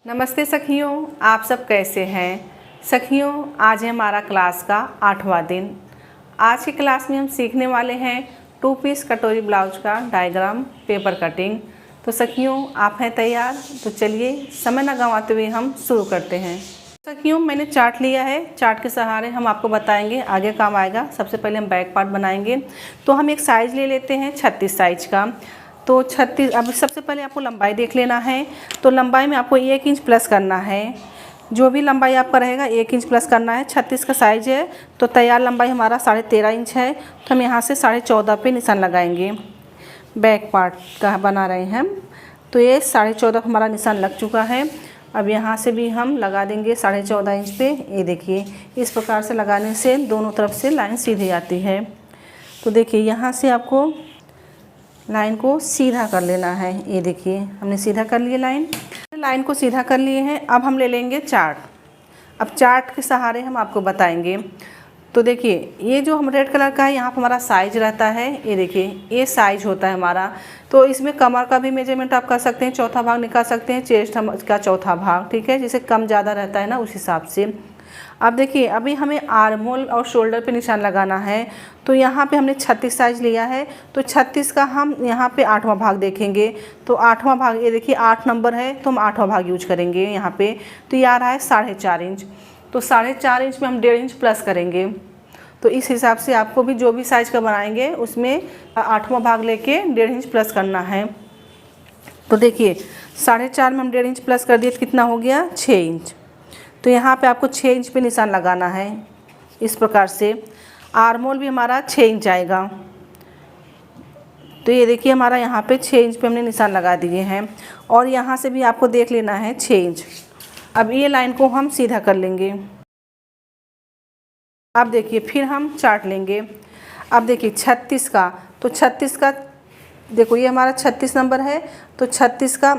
नमस्ते सखियों, आप सब कैसे हैं। सखियों, आज है हमारा क्लास का 8वां दिन। आज की क्लास में हम सीखने वाले हैं 2 पीस कटोरी ब्लाउज का डायग्राम पेपर कटिंग। तो सखियों, आप हैं तैयार? तो चलिए समय न गंवाते हुए हम शुरू करते हैं। सखियों, मैंने चार्ट लिया है। चार्ट के सहारे हम आपको बताएंगे, आगे काम आएगा। सबसे पहले हम बैक पार्ट बनाएंगे। तो हम एक साइज़ ले लेते हैं 36 साइज का। तो 36, अब सबसे पहले आपको लंबाई देख लेना है। तो लंबाई में आपको 1 इंच प्लस करना है। जो भी लंबाई आपका रहेगा 1 इंच प्लस करना है। 36 का साइज़ है तो तैयार लंबाई हमारा 13.5 इंच है। तो हम यहाँ से 14.5 पे निशान लगाएंगे। बैक पार्ट का बना रहे हैं हम। तो ये 14.5 हमारा निशान लग चुका है। अब यहाँ से भी हम लगा देंगे 14.5 इंच पे। ये देखिए, इस प्रकार से लगाने से दोनों तरफ से लाइन सीधी आती है। तो देखिए, यहाँ से आपको लाइन को सीधा कर लेना है। ये देखिए, हमने सीधा कर लिए लाइन को सीधा कर लिए हैं। अब हम ले लेंगे चार्ट। अब चार्ट के सहारे हम आपको बताएंगे। तो देखिए, ये जो हम रेड कलर का है, यहाँ पर हमारा साइज रहता है। ये देखिए, ये साइज होता है हमारा। तो इसमें कमर का भी मेजरमेंट आप कर सकते हैं, चौथा भाग निकाल सकते हैं। चेस्ट का चौथा भाग, ठीक है, जिसे कम ज़्यादा रहता है ना, उस हिसाब से। अब देखिए, अभी हमें आर्म होल और शोल्डर पे निशान लगाना है। तो यहाँ पे हमने 36 साइज लिया है। तो 36 का हम यहाँ पे 8वां भाग देखेंगे। तो 8वां भाग, ये देखिए 8 नंबर है तो हम 8वां भाग यूज करेंगे यहाँ पे। तो ये आ रहा है 4.5 इंच। तो 4.5 इंच में हम 1.5 इंच प्लस करेंगे। तो इस हिसाब से आपको भी जो भी साइज का बनाएंगे उसमें 8वां भाग लेके 1.5 इंच प्लस करना है। तो देखिए, 4.5 में हम 1.5 इंच प्लस कर दिए तो कितना हो गया, 6 इंच। तो यहाँ पे आपको 6 इंच पे निशान लगाना है। इस प्रकार से आर्म होल भी हमारा 6 इंच आएगा। तो ये देखिए, हमारा यहाँ पे 6 इंच पे हमने निशान लगा दिए हैं। और यहाँ से भी आपको देख लेना है 6 इंच। अब ये लाइन को हम सीधा कर लेंगे। अब देखिए, फिर हम चार्ट लेंगे। अब देखिए 36 का, तो 36 का देखो, ये हमारा 36 नंबर है। तो 36 का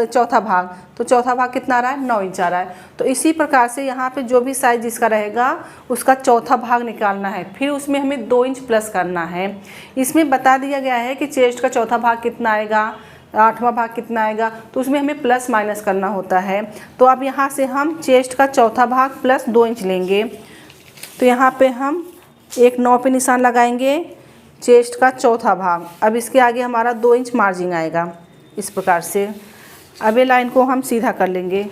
चौथा भाग, तो चौथा भाग कितना आ रहा है, 9 इंच आ रहा है। तो इसी प्रकार से यहाँ पे जो भी साइज जिसका रहेगा उसका चौथा भाग निकालना है। फिर उसमें हमें 2 इंच प्लस करना है। इसमें बता दिया गया है कि चेस्ट का चौथा भाग कितना आएगा, 8वां भाग कितना आएगा, तो उसमें हमें प्लस माइनस करना होता है। तो अब यहाँ से हम चेस्ट का चौथा भाग प्लस 2 इंच लेंगे। तो यहाँ पे हम एक 9 पे निशान लगाएंगे, चेस्ट का चौथा भाग। अब इसके आगे हमारा 2 इंच मार्जिन आएगा, इस प्रकार से। अब ये लाइन को हम सीधा कर लेंगे।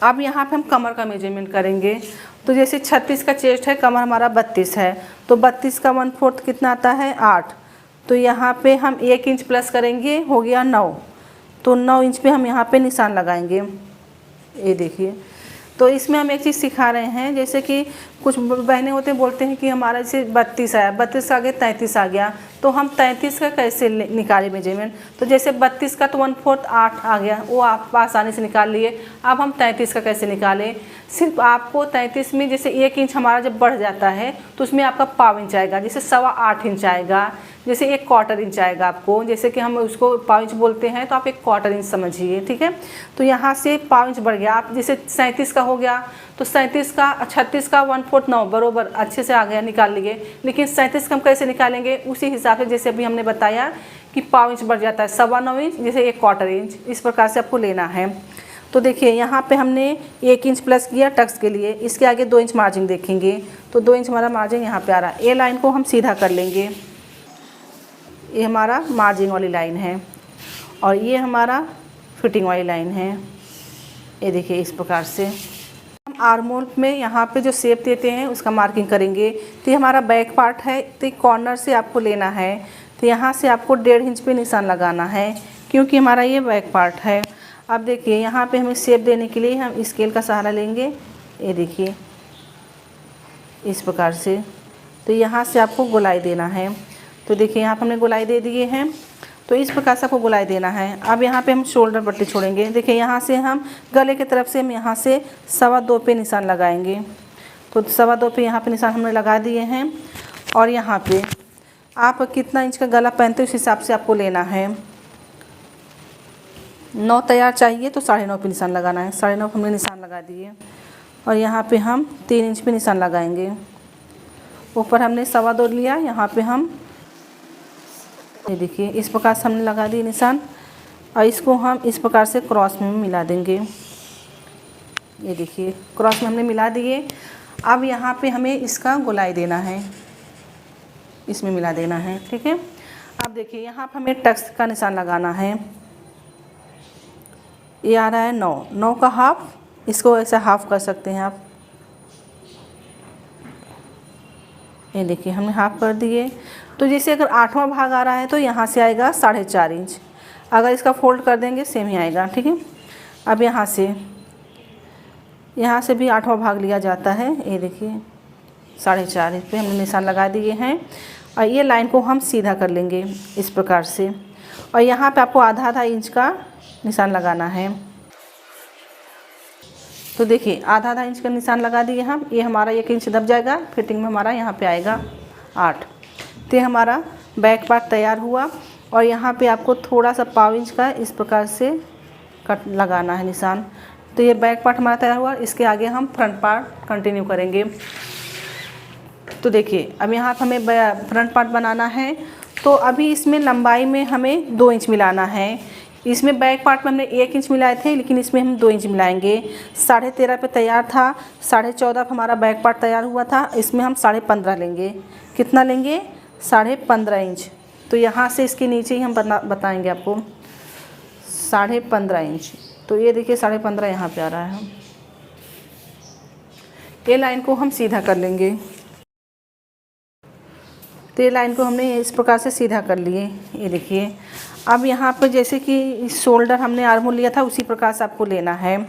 अब यहाँ पे हम कमर का मेजरमेंट करेंगे। तो जैसे 36 का चेस्ट है, कमर हमारा 32 है। तो 32 का 1/4 कितना आता है, 8। तो यहाँ पे हम 1 इंच प्लस करेंगे, हो गया 9। तो 9 इंच पे हम यहाँ पे निशान लगाएंगे। ये देखिए, तो इसमें हम एक चीज़ सिखा रहे हैं। जैसे कि कुछ बहनें होते हैं, बोलते हैं कि हमारा जैसे 32 आया, 32 का आगे 33 आ गया, तो हम 33 का कैसे निकालें मेजरमेंट। तो जैसे 32 का तो 1/4 8 आ गया, वो आप आसानी से निकाल लिए। अब हम 33 का कैसे निकालें। सिर्फ आपको 33 में जैसे 1 इंच हमारा जब बढ़ जाता है तो उसमें आपका पाव इंच आएगा। जैसे 8.25 इंच आएगा, जैसे 1/4 इंच आएगा आपको। जैसे कि हम उसको पाव इंच बोलते हैं, तो आप 1/4 इंच समझिए, ठीक है। तो यहाँ से पाव इंच बढ़ गया। आप जैसे 37 का हो गया, तो 37 का 36 का 1/4 9 बरोबर अच्छे से आ गया, निकाल लिए। लेकिन 37 का हम कैसे निकालेंगे, उसी हिसाब से जैसे अभी हमने बताया कि पाव इंच बढ़ जाता है, 9.25 इंच, जैसे 1/4 इंच, इस प्रकार से आपको लेना है। तो देखिए, यहाँ पे हमने 1 इंच प्लस किया टक्स के लिए। इसके आगे 2 इंच मार्जिन देखेंगे। तो 2 इंच हमारा मार्जिन यहाँ पे आ रहा है। ये लाइन को हम सीधा कर लेंगे। ये हमारा मार्जिन वाली लाइन है और ये हमारा फिटिंग वाली लाइन है। ये देखिए, इस प्रकार से हम आर्म होल में यहाँ पे जो शेप देते हैं उसका मार्किंग करेंगे। तो ये हमारा बैक पार्ट है, तो कॉर्नर से आपको लेना है। तो यहाँ से आपको 1.5 इंच पे निशान लगाना है, क्योंकि हमारा ये बैक पार्ट है। अब देखिए, यहाँ पे हमें शेप देने के लिए हम स्केल का सहारा लेंगे। ये देखिए, इस प्रकार से। तो यहाँ से आपको गोलाई देना है। तो देखिए, यहाँ पे हमने गोलाई दे दिए हैं। तो इस प्रकार से आपको गोलाई देना है। अब यहाँ पे हम शोल्डर पट्टी छोड़ेंगे। देखिए, यहाँ से हम गले की तरफ से हम यहाँ से 2.25 पे निशान लगाएंगे। तो 2.25 पे यहाँ पे निशान हमने लगा दिए हैं। और यहाँ पे आप कितना इंच का गला पहनते हो उस हिसाब से आपको लेना है। 9 तैयार चाहिए तो 9.5 पे निशान लगाना है। 9.5 हमने निशान लगा दिए। और यहाँ पे हम 3 इंच पे निशान लगाएंगे। ऊपर हमने 2.25 लिया, यहाँ पे हम ये देखिए इस प्रकार से हमने लगा दिए निशान और इसको हम इस प्रकार से क्रॉस में मिला देंगे। ये देखिए क्रॉस में हमने मिला दिए। अब यहाँ पे हमें इसका गोलाई देना है, इसमें मिला देना है, ठीक है। अब देखिए यहाँ पर हमें टक्स का निशान लगाना है। ये आ रहा है 9, 9 का हाफ, इसको ऐसे हाफ कर सकते हैं आप। ये देखिए हमने हाफ कर दिए। तो जैसे अगर 8वां भाग आ रहा है तो यहाँ से आएगा 4.5 इंच, अगर इसका फोल्ड कर देंगे सेम ही आएगा, ठीक है। अब यहाँ से भी 8वां भाग लिया जाता है। ये देखिए 4.5 इंच पे हमने निशान लगा दिए हैं और ये लाइन को हम सीधा कर लेंगे इस प्रकार से। और यहाँ पे आपको आधा इंच का निशान लगाना है। तो देखिए आधा इंच का निशान लगा दिए हम। ये हमारा 1 इंच दब जाएगा, फिटिंग में हमारा यहाँ पे आएगा 8। तो हमारा बैक पार्ट तैयार हुआ। और यहाँ पे आपको थोड़ा सा पाव इंच का इस प्रकार से कट लगाना है निशान। तो ये बैक पार्ट हमारा तैयार हुआ। इसके आगे हम फ्रंट पार्ट कंटिन्यू करेंगे। तो देखिए अब यहाँ पर हमें फ्रंट पार्ट बनाना है। तो अभी इसमें लंबाई में हमें 2 इंच मिलाना है। इसमें बैक पार्ट में हमने 1 इंच मिलाए थे, लेकिन इसमें हम 2 इंच मिलाएंगे। 13.5 पे तैयार था, 14.5 पे हमारा बैक पार्ट तैयार हुआ था। इसमें हम 15.5 लेंगे। कितना लेंगे? 15.5 इंच। तो यहाँ से इसके नीचे ही हम बताएंगे आपको 15.5 इंच। तो ये देखिए 15.5 यहाँ पे आ रहा है। ये लाइन को हम सीधा कर लेंगे। तो ये लाइन को हमने इस प्रकार से सीधा कर लिए। ये देखिए अब यहाँ पर जैसे कि शोल्डर हमने आर्म होल लिया था उसी प्रकार से आपको लेना है।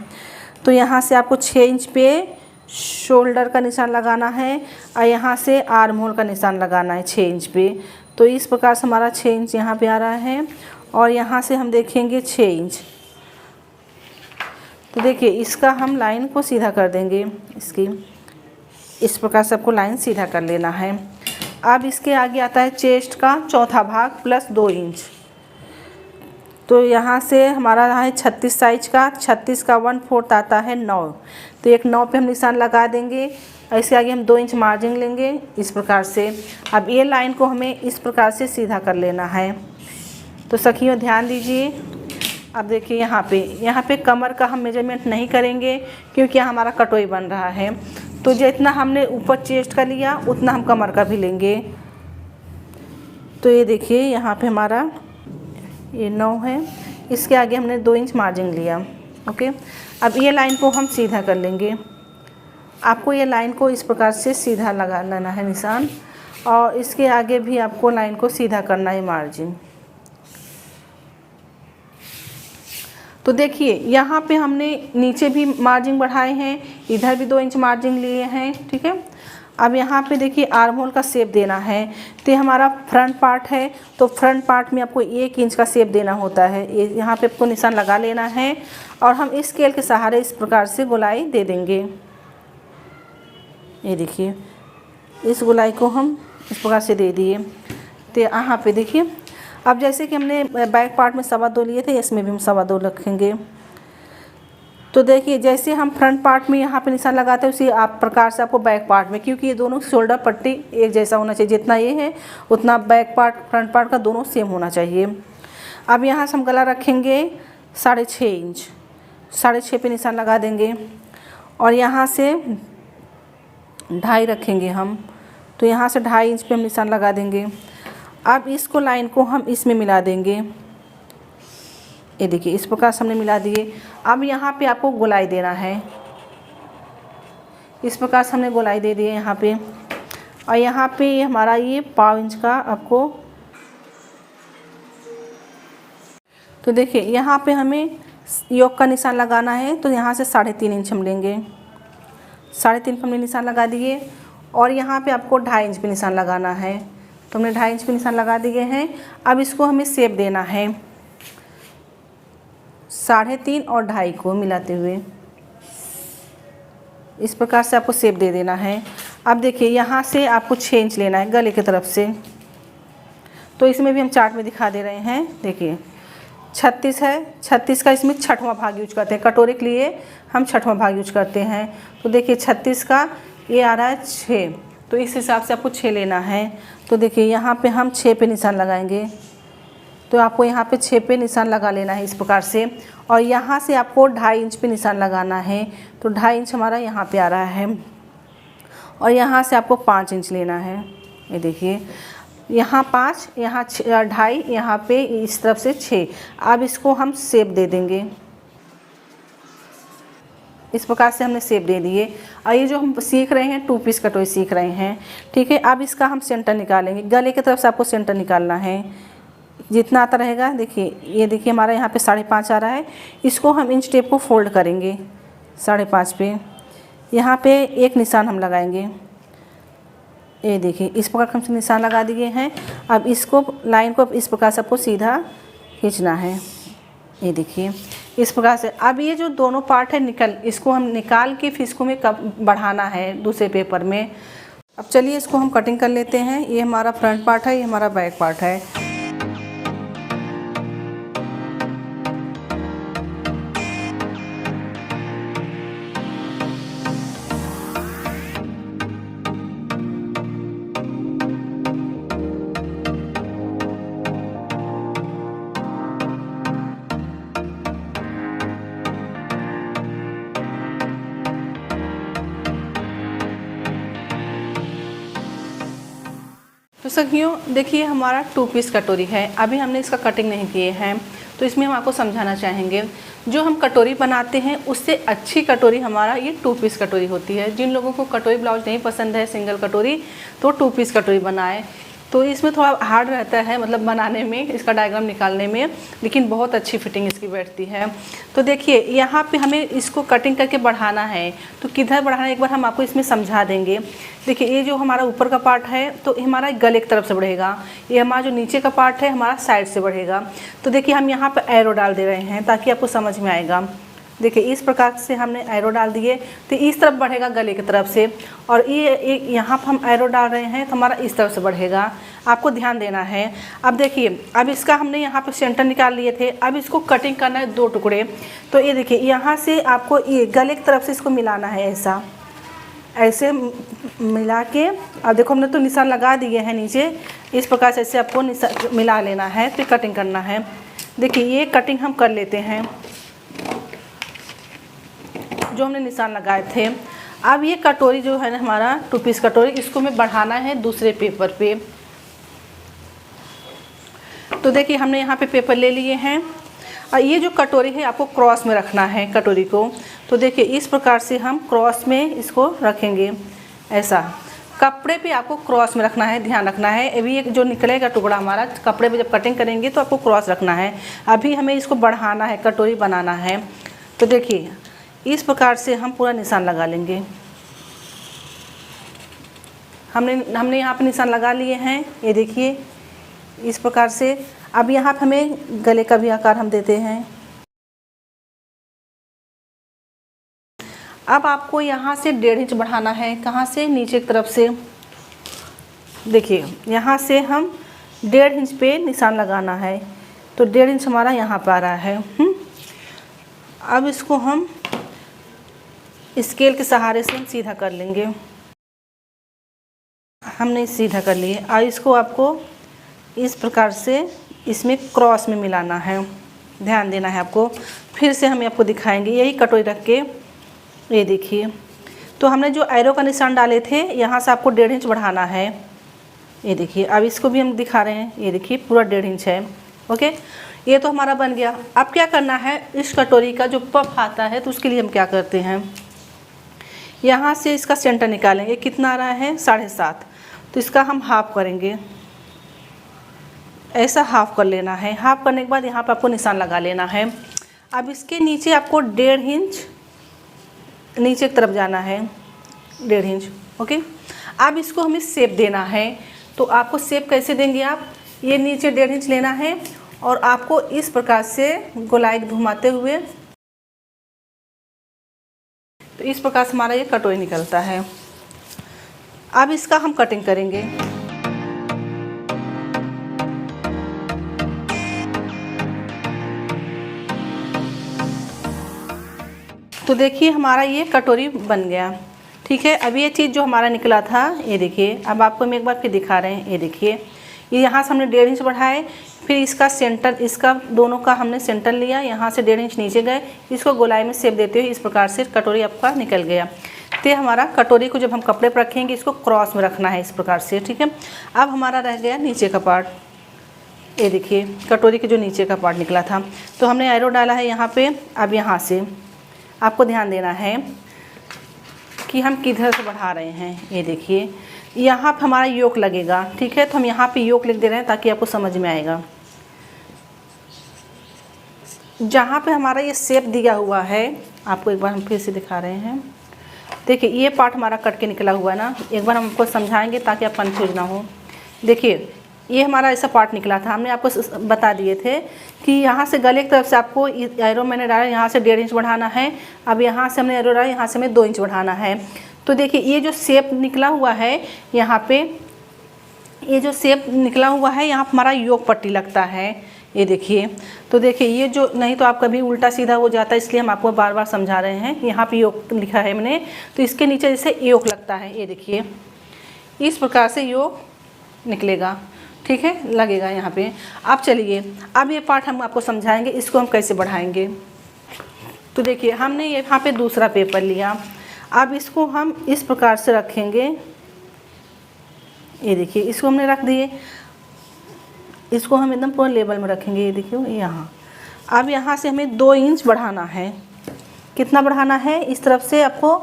तो यहाँ से आपको 6 इंच पे शोल्डर का निशान लगाना है और यहाँ से आर्म होल का निशान लगाना है 6 इंच पे। तो इस प्रकार से हमारा 6 इंच यहाँ पे आ रहा है और यहाँ से हम देखेंगे 6 इंच। तो देखिए इसका हम लाइन को सीधा कर देंगे। इसकी इस प्रकार से आपको लाइन सीधा कर लेना है। अब इसके आगे आता है चेस्ट का चौथा भाग प्लस 2 इंच। तो यहाँ से हमारा रहा है 36 साइज का। 36 का 1/4 आता है 9। तो एक 9 पे हम निशान लगा देंगे। ऐसे आगे हम 2 इंच मार्जिन लेंगे इस प्रकार से। अब ये लाइन को हमें इस प्रकार से सीधा कर लेना है। तो सखियों ध्यान दीजिए। अब देखिए यहाँ पे कमर का हम मेजरमेंट नहीं करेंगे क्योंकि यहाँ हमारा कटोई बन रहा है। तो जितना हमने ऊपर चेस्ट का लिया उतना हम कमर का भी लेंगे। तो ये देखिए यहाँ पे हमारा ये 9 है, इसके आगे हमने 2 इंच मार्जिन लिया। ओके, अब ये लाइन को हम सीधा कर लेंगे। आपको ये लाइन को इस प्रकार से सीधा लगा लेना है निशान और इसके आगे भी आपको लाइन को सीधा करना है मार्जिन। तो देखिए यहाँ पे हमने नीचे भी मार्जिन बढ़ाए हैं, इधर भी 2 इंच मार्जिन लिए हैं, ठीक है। अब यहाँ पे देखिए आर्म होल का शेप देना है। तो ये हमारा फ्रंट पार्ट है, तो फ्रंट पार्ट में आपको 1 इंच का शेप देना होता है। ये यहाँ पे आपको निशान लगा लेना है और हम इस स्केल के सहारे इस प्रकार से गोलाई दे देंगे। ये देखिए इस गोलाई को हम इस प्रकार से दे दिए। तो यहाँ पे देखिए अब जैसे कि हमने बैक पार्ट में 2.25 लिए थे, इसमें भी हम 2.25 रखेंगे। तो देखिए जैसे हम फ्रंट पार्ट में यहाँ पे निशान लगाते हैं उसी आप प्रकार से आपको बैक पार्ट में, क्योंकि ये दोनों शोल्डर पट्टी एक जैसा होना चाहिए, जितना ये है उतना बैक पार्ट फ्रंट पार्ट का दोनों सेम होना चाहिए। अब यहाँ से हम गला रखेंगे 6.5 इंच, 6.5 पे निशान लगा देंगे और यहाँ से 2.5 रखेंगे हम। तो यहाँ से 2.5 इंच पे हम निशान लगा देंगे। अब इसको लाइन को हम इसमें मिला देंगे। ये देखिए इस प्रकार से हमने मिला दिए। अब यहाँ पे आपको गोलाई देना है। इस प्रकार से हमने गोलाई दे दिए यहाँ पे और यहाँ पे हमारा ये 1/4 इंच का आपको। तो देखिए यहाँ पे हमें योक का निशान लगाना है। तो यहाँ से 3.5 इंच हम लेंगे। 3.5 पे हमने निशान लगा दिए और यहाँ पे आपको 2.5 इंच पे निशान लगाना है। तो हमने 2.5 इंच पे निशान लगा दिए हैं। अब इसको हमें शेप देना है 3.5 और 2.5 को मिलाते हुए इस प्रकार से आपको शेप दे देना है। अब देखिए यहाँ से आपको 6 इंच लेना है गले की तरफ से। तो इसमें भी हम चार्ट में दिखा दे रहे हैं। देखिए 36 है, 36 का इसमें 6वां भाग यूज करते हैं। कटोरे के लिए हम 6वां भाग यूज करते हैं। तो देखिए 36 का ये आ रहा है 6, तो इस हिसाब से आपको 6 लेना है। तो देखिए यहाँ पे हम 6 पे निशान लगाएंगे। तो आपको यहाँ पे 6 पे निशान लगा लेना है इस प्रकार से। और यहाँ से आपको 2.5 इंच पे निशान लगाना है। तो 2.5 इंच हमारा यहाँ पे आ रहा है और यहाँ से आपको 5 इंच लेना है। ये देखिए यहाँ 5, यहाँ 2.5, यहाँ पे इस तरफ से 6। अब इसको हम शेप दे देंगे। इस प्रकार से हमने शेप दे दिए। और ये जो हम सीख रहे हैं 2 पीस कटोरी सीख रहे हैं, ठीक है। अब इसका हम सेंटर निकालेंगे। गले की तरफ से आपको सेंटर निकालना है जितना आता रहेगा। देखिए ये देखिए हमारा यहाँ पे 5.5 आ रहा है। इसको हम इंच टेप को फोल्ड करेंगे 5.5 पे। यहाँ पे एक निशान हम लगाएंगे। ये देखिए इस प्रकार हम निशान लगा दिए हैं। अब इसको लाइन को इस प्रकार से आपको सीधा खींचना है। ये देखिए इस प्रकार से। अब ये जो दोनों पार्ट है इसको हम निकाल के फिर इसको में कब बढ़ाना है दूसरे पेपर में। अब चलिए इसको हम कटिंग कर लेते हैं। ये हमारा फ्रंट पार्ट है, ये हमारा बैक पार्ट है। तो सखियों देखिए हमारा 2 पीस कटोरी है। अभी हमने इसका कटिंग नहीं किए हैं, तो इसमें हम आपको समझाना चाहेंगे। जो हम कटोरी बनाते हैं उससे अच्छी कटोरी हमारा ये 2 पीस कटोरी होती है। जिन लोगों को कटोरी ब्लाउज नहीं पसंद है सिंगल कटोरी, तो 2 पीस कटोरी बनाए। तो इसमें थोड़ा हार्ड रहता है मतलब बनाने में, इसका डायग्राम निकालने में, लेकिन बहुत अच्छी फिटिंग इसकी बैठती है। तो देखिए यहाँ पे हमें इसको कटिंग करके बढ़ाना है। तो किधर बढ़ाना है एक बार हम आपको इसमें समझा देंगे। देखिए ये जो हमारा ऊपर का पार्ट है तो हमारा गले की तरफ से बढ़ेगा। ये हमारा जो नीचे का पार्ट है हमारा साइड से बढ़ेगा। तो देखिए हम यहाँ पर एरो डाल दे रहे हैं ताकि आपको समझ में आएगा। देखिए इस प्रकार से हमने एरो डाल दिए तो इस तरफ बढ़ेगा गले की तरफ से। और ये यहाँ पर हम एरो डाल रहे हैं तो हमारा इस तरफ से बढ़ेगा। आपको ध्यान देना है। अब देखिए अब इसका हमने यहाँ पे सेंटर निकाल लिए थे। अब इसको कटिंग करना है 2 टुकड़े। तो ये देखिए यहाँ से आपको ये गले की तरफ से इसको मिलाना है, ऐसे मिला के। अब देखो हमने तो निशान लगा दिए हैं नीचे। इस प्रकार से ऐसे आपको निशान मिला लेना है, फिर कटिंग करना है। देखिए ये कटिंग हम कर लेते हैं जो हमने निशान लगाए थे। अब ये कटोरी जो है ना हमारा 2 पीस कटोरी, इसको हमें बढ़ाना है दूसरे पेपर पे। तो देखिए हमने यहाँ पे पेपर ले लिए हैं और ये जो कटोरी है आपको क्रॉस में रखना है कटोरी को। तो देखिए इस प्रकार से हम क्रॉस में इसको रखेंगे। ऐसा कपड़े पे आपको क्रॉस में रखना है, ध्यान रखना है। अभी एक जो निकलेगा टुकड़ा हमारा कपड़े पे जब कटिंग करेंगे तो आपको क्रॉस रखना है। अभी हमें इसको बढ़ाना है, कटोरी बनाना है। तो देखिए इस प्रकार से हम पूरा निशान लगा लेंगे। हमने यहाँ पे निशान लगा लिए हैं। ये देखिए इस प्रकार से। अब यहाँ पे हमें गले का भी आकार हम देते हैं। अब आपको यहाँ से 1.5 इंच बढ़ाना है। कहाँ से? नीचे की तरफ से। देखिए यहाँ से हम 1.5 इंच पे निशान लगाना है। तो 1.5 इंच हमारा यहाँ पर आ रहा है। अब इसको हम स्केल के सहारे से हम सीधा कर लेंगे। हमने सीधा कर लिए और इसको आपको इस प्रकार से इसमें क्रॉस में मिलाना है। ध्यान देना है आपको। फिर से हम आपको दिखाएंगे यही कटोरी रख के। ये देखिए तो हमने जो एरो का निशान डाले थे यहाँ से आपको 1.5 इंच बढ़ाना है। ये देखिए अब इसको भी हम दिखा रहे हैं। ये देखिए पूरा 1.5 इंच है। ओके, ये तो हमारा बन गया। अब क्या करना है, इस कटोरी का जो पफ आता है तो उसके लिए हम क्या करते हैं, यहाँ से इसका सेंटर निकालेंगे। कितना आ रहा है? 7.5। तो इसका हम हाफ करेंगे। ऐसा हाफ कर लेना है। हाफ करने के बाद यहाँ पर आपको निशान लगा लेना है। अब इसके नीचे आपको 1.5 इंच नीचे की तरफ जाना है, 1.5 इंच। ओके, अब इसको हमें शेप देना है। तो आपको शेप कैसे देंगे आप, ये नीचे 1.5 इंच लेना है और आपको इस प्रकार से गोलाई घुमाते हुए, तो इस प्रकार से हमारा ये कटोरी निकलता है। अब इसका हम कटिंग करेंगे। तो देखिए हमारा ये कटोरी बन गया। ठीक है, अब ये चीज़ जो हमारा निकला था, ये देखिए। अब आपको हम एक बार फिर दिखा रहे हैं। ये देखिए, ये यहाँ से हमने 1.5 इंच बढ़ाए, फिर इसका सेंटर, इसका दोनों का हमने सेंटर लिया, यहाँ से 1.5 इंच नीचे गए, इसको गोलाई में शेप देते हुए इस प्रकार से कटोरी आपका निकल गया। तो ये हमारा कटोरी को जब हम कपड़े पर रखेंगे इसको क्रॉस में रखना है इस प्रकार से, ठीक है। अब हमारा रह गया नीचे का पार्ट। ये देखिए कटोरी के जो नीचे का पार्ट निकला था, तो हमने एरो डाला है यहाँ पे। अब यहाँ से आपको ध्यान देना है कि हम किधर से बढ़ा रहे हैं। ये देखिए यहाँ पे हमारा योक लगेगा, ठीक है। तो हम यहाँ पे योक लिख दे रहे हैं ताकि आपको समझ में आएगा। जहाँ पे हमारा ये शेप दिया हुआ है, आपको एक बार हम फिर से दिखा रहे हैं। देखिए ये पार्ट हमारा कट के निकला हुआ है ना, एक बार हम आपको समझाएंगे ताकि आप कन्फ्यूज ना हो। देखिए ये हमारा ऐसा पार्ट निकला था, हमने आपको बता दिए थे कि यहाँ से गले की तरफ से आपको एरो मैंने डाला, यहाँ से 1.5 इंच बढ़ाना है। अब यहाँ से हमने एरो डाला, यहाँ से हमें 2 इंच बढ़ाना है। तो देखिए ये जो शेप निकला हुआ है यहाँ पे, ये जो शेप निकला हुआ है यहाँ हमारा योक पट्टी लगता है। ये देखिए, तो देखिए ये जो, नहीं तो आप कभी उल्टा सीधा हो जाता है, इसलिए हम आपको बार बार समझा रहे हैं। यहाँ पे योक लिखा है मैंने, तो इसके नीचे जैसे योक लगता है, ये देखिए इस प्रकार से योक निकलेगा, ठीक है, लगेगा यहाँ पे। अब चलिए अब ये पार्ट हम आपको समझाएंगे, इसको हम कैसे बढ़ाएंगे। तो देखिए हमने यहाँ पे दूसरा पेपर लिया, अब इसको हम इस प्रकार से रखेंगे। ये देखिए इसको हमने रख दिए, इसको हम एकदम पूरा लेवल में रखेंगे। ये देखिए यहाँ, अब यहाँ से हमें 2 इंच बढ़ाना है। कितना बढ़ाना है? इस तरफ से आपको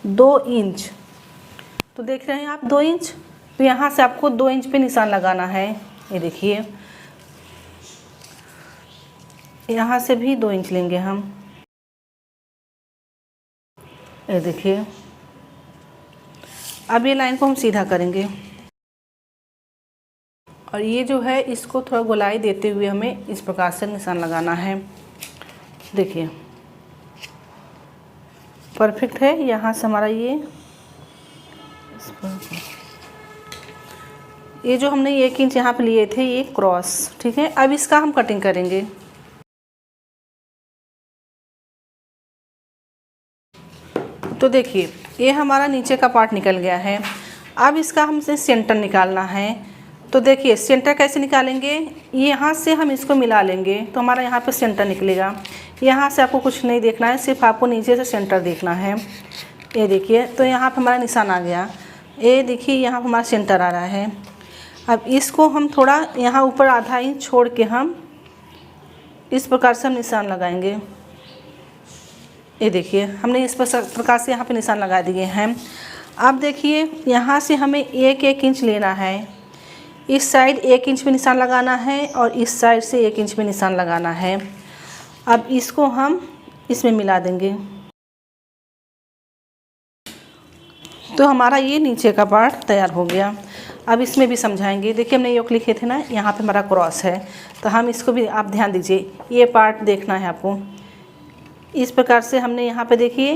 2 इंच। तो देख रहे हैं आप 2 इंच, तो यहाँ से आपको 2 इंच पे निशान लगाना है। ये देखिए यहाँ से भी 2 इंच लेंगे हम। ये देखिए अब ये लाइन को हम सीधा करेंगे और ये जो है इसको थोड़ा गोलाई देते हुए हमें इस प्रकार से निशान लगाना है। देखिए परफेक्ट है। यहाँ से हमारा ये जो हमने 1 इंच यहाँ पे लिए थे ये क्रॉस, ठीक है। अब इसका हम कटिंग करेंगे। तो देखिए ये हमारा नीचे का पार्ट निकल गया है। अब इसका हमसे सेंटर निकालना है। तो देखिए सेंटर कैसे निकालेंगे, यहाँ से हम इसको मिला लेंगे तो हमारा यहाँ पे सेंटर निकलेगा। यहाँ से आपको कुछ नहीं देखना है, सिर्फ आपको नीचे से सेंटर देखना है। ये देखिए तो यहाँ पे हमारा निशान आ गया। ये देखिए यहाँ पे हमारा सेंटर आ रहा है। अब इसको हम थोड़ा यहाँ ऊपर आधा इंच छोड़ के हम इस प्रकार से हम निशान लगाएंगे। ये देखिए हमने इस प्रकार से यहाँ पे निशान लगा दिए हैं। अब देखिए यहाँ से हमें 1-1 इंच लेना है। इस साइड 1 इंच पे निशान लगाना है और इस साइड से 1 इंच पे निशान लगाना है। अब इसको हम इसमें मिला देंगे तो हमारा ये नीचे का पार्ट तैयार हो गया। अब इसमें भी समझाएंगे। देखिए हमने योक लिखे थे ना, यहाँ पे हमारा क्रॉस है, तो हम इसको भी आप ध्यान दीजिए, ये पार्ट देखना है आपको। इस प्रकार से हमने यहाँ पे देखिए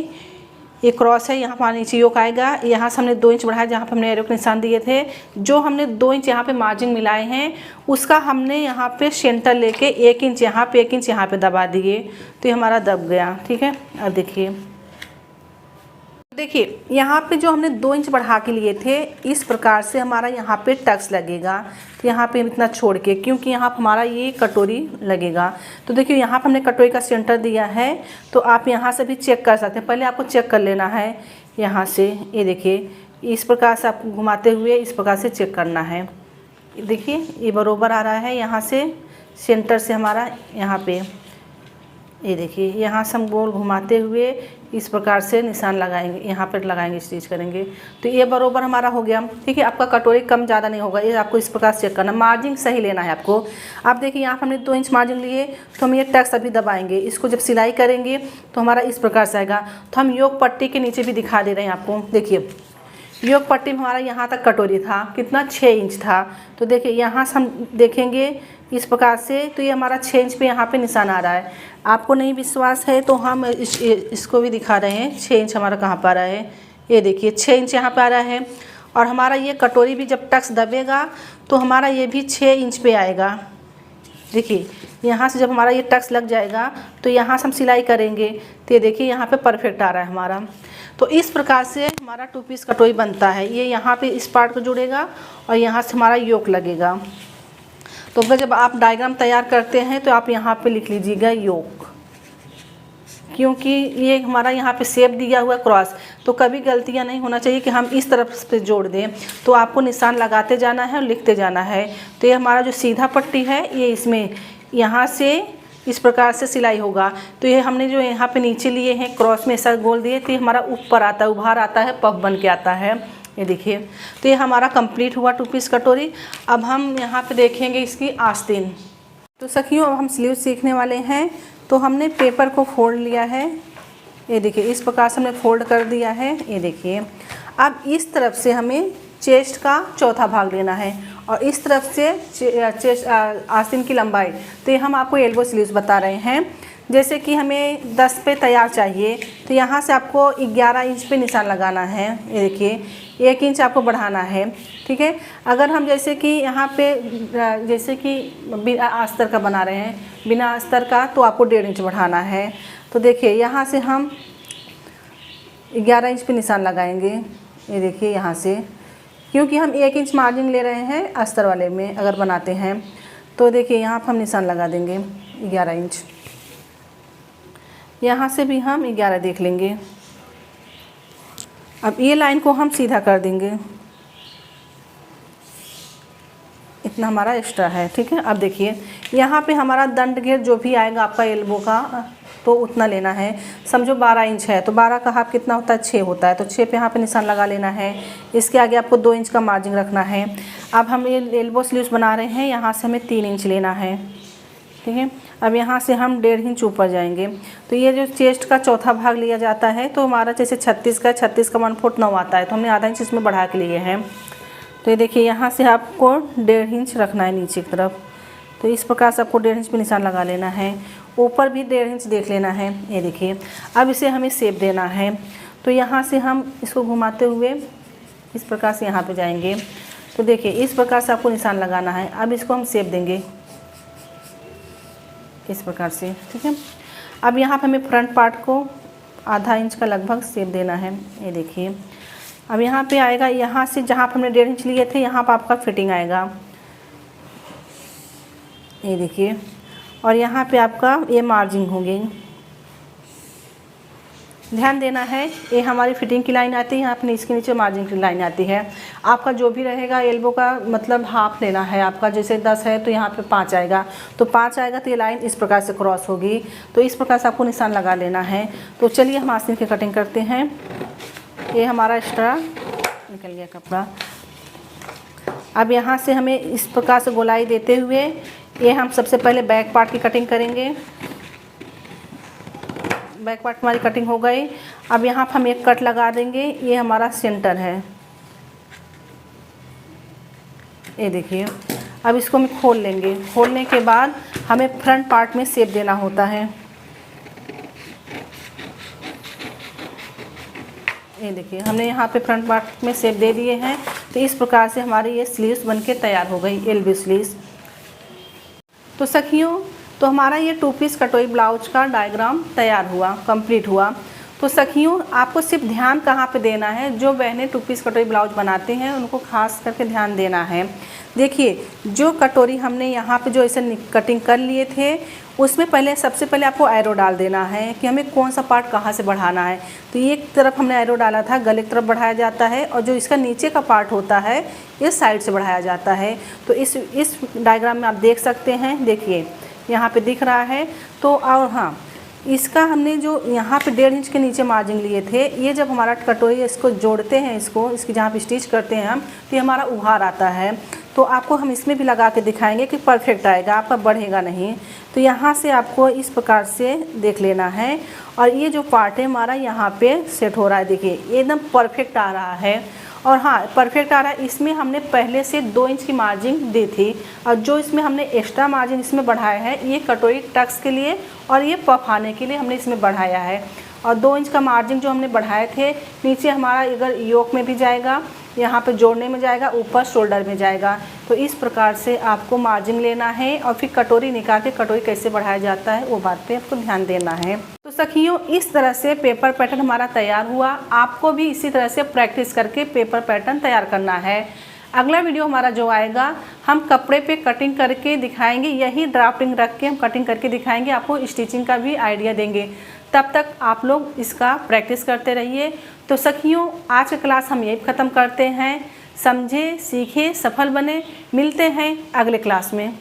ये क्रॉस है, यहाँ पर नीचे योक आएगा। यहाँ से हमने 2 इंच बढ़ाया, जहाँ पे हमने एरो के निशान दिए थे। जो हमने 2 इंच यहाँ पे मार्जिन मिलाए हैं उसका हमने यहाँ पे सेंटर लेके 1 इंच यहाँ पे 1 इंच यहाँ पे दबा दिए, तो ये हमारा दब गया, ठीक है। अब देखिए यहाँ पे जो हमने 2 इंच बढ़ा के लिए थे, इस प्रकार से हमारा यहाँ पे टक्स लगेगा। तो यहाँ पे इतना छोड़ के, क्योंकि यहाँ पे हमारा ये कटोरी लगेगा। तो देखिए यहाँ पे हमने कटोरी का सेंटर दिया है, तो आप यहाँ से भी चेक कर सकते हैं। पहले आपको चेक कर लेना है यहाँ से। ये देखिए इस प्रकार से आप घुमाते हुए इस प्रकार से चेक करना है। देखिए ये बराबर आ रहा है यहाँ से सेंटर से हमारा यहाँ पे। ये देखिए यहाँ से हम गोल घुमाते हुए इस प्रकार से निशान लगाएंगे, यहाँ पर लगाएंगे, स्टिच करेंगे, तो ये बराबर हमारा हो गया, ठीक है। आपका कटोरी कम ज़्यादा नहीं होगा, ये आपको इस प्रकार से चेक करना। मार्जिन सही लेना है आपको। आप देखिए यहाँ पर हमने 2 इंच मार्जिन लिए, तो हम ये टक्स अभी दबाएंगे। इसको जब सिलाई करेंगे तो हमारा इस प्रकार से आएगा। तो हम योक पट्टी के नीचे भी दिखा दे रहे हैं आपको। देखिए योक पट्टी में हमारा यहाँ तक कटोरी था, कितना 6 इंच था। तो देखिए यहाँ से हम देखेंगे इस प्रकार से, तो ये हमारा 6 इंच पे यहाँ पे निशान आ रहा है। आपको नहीं विश्वास है तो हम इसको भी दिखा रहे हैं 6 इंच हमारा कहाँ पर आ रहा है। ये देखिए 6 इंच यहाँ पे आ रहा है। और हमारा ये कटोरी भी जब टक्स दबेगा तो हमारा ये भी 6 इंच पे आएगा। देखिए यहाँ से जब हमारा ये टक्स लग जाएगा तो यहाँ से हम सिलाई करेंगे, तो ये देखिए यहाँ पे परफेक्ट आ रहा है हमारा। तो इस प्रकार से हमारा 2 पीस कटोरी बनता है। ये यहाँ पे इस पार्ट को जुड़ेगा और यहाँ से हमारा योक लगेगा। तो अगर जब आप डायग्राम तैयार करते हैं तो आप यहाँ पे लिख लीजिएगा योग, क्योंकि ये हमारा यहाँ पे शेप दिया हुआ क्रॉस, तो कभी गलतियाँ नहीं होना चाहिए कि हम इस तरफ से जोड़ दें। तो आपको निशान लगाते जाना है और लिखते जाना है। तो ये हमारा जो सीधा पट्टी है ये इसमें यहाँ से इस प्रकार से सिलाई होगा। तो ये हमने जो यहाँ पे नीचे लिए हैं क्रॉस में ऐसा गोल दिए, तो ये हमारा ऊपर आता है, उभार आता है, पफ बन के आता है। ये देखिए, तो ये हमारा कंप्लीट हुआ 2 पीस कटोरी। अब हम यहाँ पे देखेंगे इसकी आस्तीन। तो सखियों, अब हम स्लीव सीखने वाले हैं। तो हमने पेपर को फोल्ड लिया है, ये देखिए इस प्रकार से हमने फोल्ड कर दिया है। ये देखिए, अब इस तरफ से हमें चेस्ट का चौथा भाग लेना है और इस तरफ से चेस्ट आस्तीन की लंबाई। तो ये हम आपको एल्बो स्लीव्स बता रहे हैं। जैसे कि हमें 10 पे तैयार चाहिए, तो यहाँ से आपको 11 इंच पे निशान लगाना है। ये देखिए 1 इंच आपको बढ़ाना है, ठीक है। अगर हम जैसे कि यहाँ पे जैसे कि बिना अस्तर का बना रहे हैं, बिना अस्तर का, तो आपको 1.5 इंच बढ़ाना है। तो देखिए यहाँ से हम 11 इंच पे निशान लगाएंगे। ये देखिए यहाँ से, क्योंकि हम 1 इंच मार्जिन ले रहे हैं अस्तर वाले में अगर बनाते हैं। तो देखिए यहाँ पर हम निशान लगा देंगे 11 इंच। यहाँ से भी हम 11 देख लेंगे। अब ये लाइन को हम सीधा कर देंगे, इतना हमारा एक्स्ट्रा है, ठीक है। अब देखिए यहाँ पे हमारा दंड घेर जो भी आएगा आपका एल्बो का, तो उतना लेना है। समझो 12 इंच है, तो 12 का हाफ कितना होता है, 6 होता है। तो 6 पे यहाँ पे निशान लगा लेना है। इसके आगे आपको 2 इंच का मार्जिन रखना है। अब हम ये एल्बो स्लीव्स बना रहे हैं, यहाँ से हमें 3 इंच लेना है, ठीक है। अब यहाँ से हम 1.5 इंच ऊपर जाएंगे। तो ये जो चेस्ट का चौथा भाग लिया जाता है, तो हमारा जैसे 36 का 1/4 9 आता है, तो हमने आधा इंच इसमें बढ़ा के लिए हैं। तो ये देखिए यहाँ से आपको 1.5 इंच रखना है नीचे की तरफ। तो इस प्रकार से आपको 1.5 इंच पे निशान लगा लेना है। ऊपर भी 1.5 इंच देख लेना है। ये देखिए, अब इसे हमें शेप देना है। तो यहाँ से हम इसको घुमाते हुए इस प्रकार से यहाँ पे जाएंगे। तो देखिए इस प्रकार से आपको निशान लगाना है। अब इसको हम शेप देंगे इस प्रकार से, ठीक है। अब यहाँ पे हमें फ्रंट पार्ट को आधा इंच का लगभग शेप देना है। ये देखिए, अब यहाँ पे आएगा, यहाँ से जहाँ पर हमने 1.5 इंच लिए थे यहाँ पर आपका फिटिंग आएगा। ये देखिए, और यहाँ पे आपका ये मार्जिन होगी। ध्यान देना है, ये हमारी फिटिंग की लाइन आती है, यहाँ अपने इसके नीचे मार्जिन की लाइन आती है। आपका जो भी रहेगा एल्बो का मतलब हाफ लेना है आपका। जैसे 10 है तो यहाँ पे 5 आएगा, तो 5 आएगा तो ये लाइन इस प्रकार से क्रॉस होगी। तो इस प्रकार से आपको निशान लगा लेना है। तो चलिए हम आस्तीन की कटिंग करते हैं। ये हमारा एक्स्ट्रा निकल गया कपड़ा। अब यहाँ से हमें इस प्रकार से गोलाई देते हुए ये हम सबसे पहले बैक पार्ट की कटिंग करेंगे। बैक पार्ट हमारी कटिंग हो गई। अब यहाँ पर हम एक कट लगा देंगे। ये हमारा सेंटर है, ये देखिए। अब इसको हम खोल लेंगे। खोलने के बाद हमें फ्रंट पार्ट में शेप देना होता है। ये देखिए, हमने यहाँ पे फ्रंट पार्ट में शेप दे दिए हैं। तो इस प्रकार से हमारी ये स्लीव्स बनके तैयार हो गई, एल्बो स्लीव्स। तो सखियों, तो हमारा ये 2 पीस कटोरी ब्लाउज का डायग्राम तैयार हुआ, कंप्लीट हुआ। तो सखियों, आपको सिर्फ ध्यान कहाँ पे देना है, जो बहनें 2 पीस कटोरी ब्लाउज बनाते हैं उनको खास करके ध्यान देना है। देखिए, जो कटोरी हमने यहाँ पे जो ऐसे कटिंग कर लिए थे, उसमें पहले सबसे पहले आपको एरो डाल देना है कि हमें कौन सा पार्ट कहाँ से बढ़ाना है। तो एक तरफ हमने एरो डाला था, गले की तरफ बढ़ाया जाता है, और जो इसका नीचे का पार्ट होता है इस साइड से बढ़ाया जाता है। तो इस डायग्राम में आप देख सकते हैं, देखिए यहाँ पे दिख रहा है। तो और हाँ, इसका हमने जो यहाँ पे 1.5 इंच के नीचे मार्जिन लिए थे, ये जब हमारा कटोरी इसको जोड़ते हैं, इसकी जहाँ पे स्टिच करते हैं हम, तो ये हमारा उभार आता है। तो आपको हम इसमें भी लगा के दिखाएंगे कि परफेक्ट आएगा, आपका बढ़ेगा नहीं। तो यहाँ से आपको इस प्रकार से देख लेना है। और ये जो पार्ट है हमारा यहाँ पे सेट हो रहा है, देखिए ये एकदम परफेक्ट आ रहा है। और हाँ, परफेक्ट आ रहा है। इसमें हमने पहले से 2 इंच की मार्जिन दी थी, और जो इसमें हमने एक्स्ट्रा मार्जिन इसमें बढ़ाया है, ये कटोरी टक्स के लिए और ये पफ आने के लिए हमने इसमें बढ़ाया है। और 2 इंच का मार्जिन जो हमने बढ़ाए थे, नीचे हमारा इधर योक में भी जाएगा, यहाँ पे जोड़ने में जाएगा, ऊपर शोल्डर में जाएगा। तो इस प्रकार से आपको मार्जिन लेना है और फिर कटोरी निकाल के कटोरी कैसे बढ़ाया जाता है वो बात पे आपको ध्यान देना है। तो सखियों, इस तरह से पेपर पैटर्न हमारा तैयार हुआ। आपको भी इसी तरह से प्रैक्टिस करके पेपर पैटर्न तैयार करना है। अगला वीडियो हमारा जो आएगा हम कपड़े पे कटिंग करके दिखाएंगे, यही ड्राफ्टिंग रख के हम कटिंग करके दिखाएंगे, आपको स्टिचिंग का भी आइडिया देंगे। तब तक आप लोग इसका प्रैक्टिस करते रहिए। तो सखियों, आज का क्लास हम यही ख़त्म करते हैं। समझे, सीखे, सफल बने। मिलते हैं अगले क्लास में।